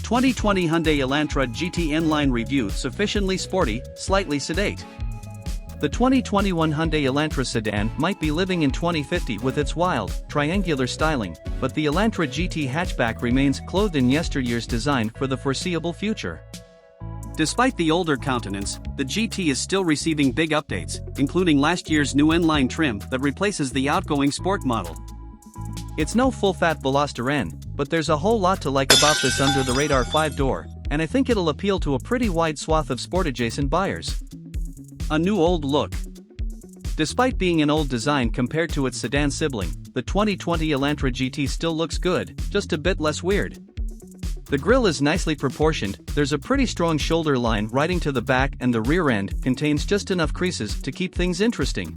2020 Hyundai Elantra GT N-Line review: sufficiently sporty, slightly sedate. The 2021 Hyundai Elantra sedan might be living in 2050 with its wild, triangular styling, but the Elantra GT hatchback remains clothed in yesteryear's design for the foreseeable future. Despite the older countenance, the GT is still receiving big updates, including last year's new N-Line trim that replaces the outgoing Sport model. It's no full-fat Veloster N, but there's a whole lot to like about this under-the-radar 5-door, and I think it'll appeal to a pretty wide swath of sport-adjacent buyers. A new old look. Despite being an old design compared to its sedan sibling, the 2020 Elantra GT still looks good, just a bit less weird. The grille is nicely proportioned, there's a pretty strong shoulder line riding to the back, and the rear end contains just enough creases to keep things interesting.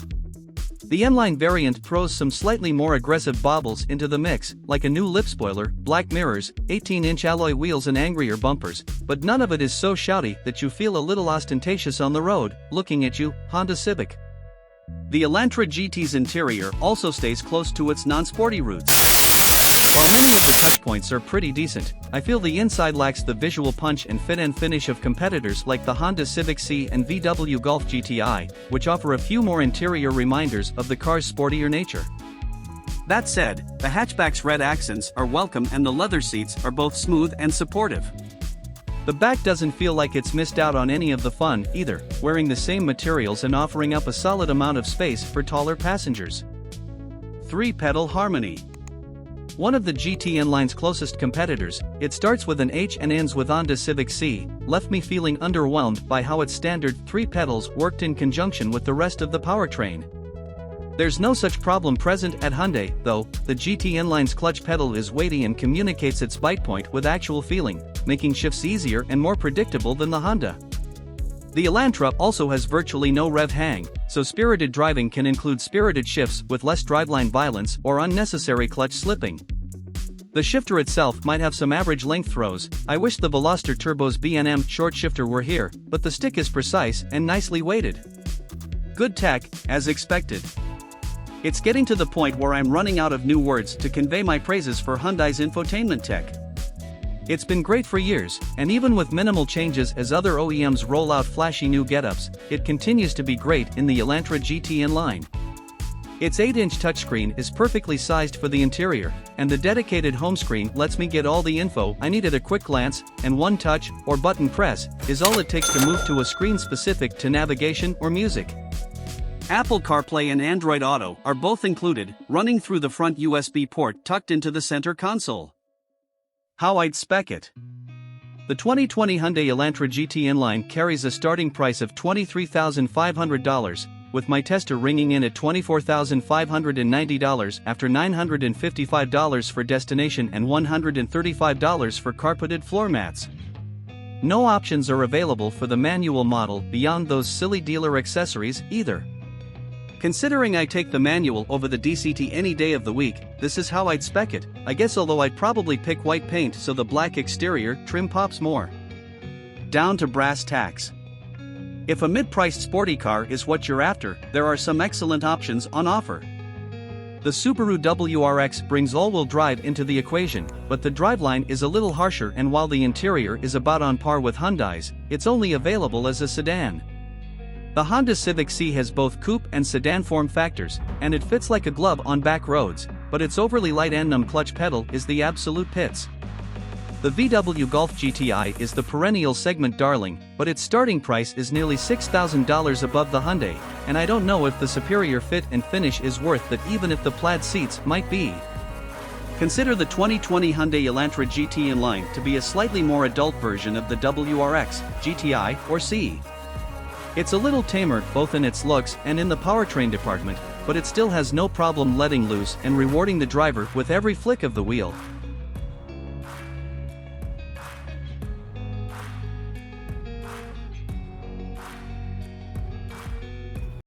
The N-Line variant throws some slightly more aggressive baubles into the mix, like a new lip spoiler, black mirrors, 18-inch alloy wheels and angrier bumpers, but none of it is so shouty that you feel a little ostentatious on the road. Looking at you, Honda Civic. The Elantra GT's interior also stays close to its non-sporty roots. While many of the touchpoints are pretty decent, I feel the inside lacks the visual punch and fit and finish of competitors like the Honda Civic C and VW Golf GTI, which offer a few more interior reminders of the car's sportier nature. That said, the hatchback's red accents are welcome and the leather seats are both smooth and supportive. The back doesn't feel like it's missed out on any of the fun, either, wearing the same materials and offering up a solid amount of space for taller passengers. 3-pedal harmony. One of the GT N-Line's closest competitors, it starts with an H and ends with Honda Civic C, left me feeling underwhelmed by how its standard 3 pedals worked in conjunction with the rest of the powertrain. There's no such problem present at Hyundai, though. The GT N-Line's clutch pedal is weighty and communicates its bite point with actual feeling, making shifts easier and more predictable than the Honda. The Elantra also has virtually no rev hang, so spirited driving can include spirited shifts with less driveline violence or unnecessary clutch slipping. The shifter itself might have some average length throws. I wish the Veloster Turbo's B&M short shifter were here, but the stick is precise and nicely weighted. Good tech, as expected. It's getting to the point where I'm running out of new words to convey my praises for Hyundai's infotainment tech. It's been great for years, and even with minimal changes as other OEMs roll out flashy new get-ups, it continues to be great in the Elantra GT N-Line. Its 8-inch touchscreen is perfectly sized for the interior, and the dedicated home screen lets me get all the info I need at a quick glance, and one touch, or button press, is all it takes to move to a screen specific to navigation or music. Apple CarPlay and Android Auto are both included, running through the front USB port tucked into the center console. How I'd spec it. The 2020 Hyundai Elantra GT N-Line carries a starting price of $23,500, with my tester ringing in at $24,590 after $955 for destination and $135 for carpeted floor mats. No options are available for the manual model beyond those silly dealer accessories, either. Considering I take the manual over the DCT any day of the week, this is how I'd spec it, I guess, although I'd probably pick white paint so the black exterior trim pops more. Down to brass tacks. If a mid-priced sporty car is what you're after, there are some excellent options on offer. The Subaru WRX brings all-wheel drive into the equation, but the driveline is a little harsher, and while the interior is about on par with Hyundai's, it's only available as a sedan. The Honda Civic C has both coupe and sedan form factors, and it fits like a glove on back roads, but its overly light N-Num clutch pedal is the absolute pits. The VW Golf GTI is the perennial segment darling, but its starting price is nearly $6,000 above the Hyundai, and I don't know if the superior fit and finish is worth that, even if the plaid seats might be. Consider the 2020 Hyundai Elantra GT N-Line to be a slightly more adult version of the WRX, GTI, or C. It's a little tamer both in its looks and in the powertrain department, but it still has no problem letting loose and rewarding the driver with every flick of the wheel.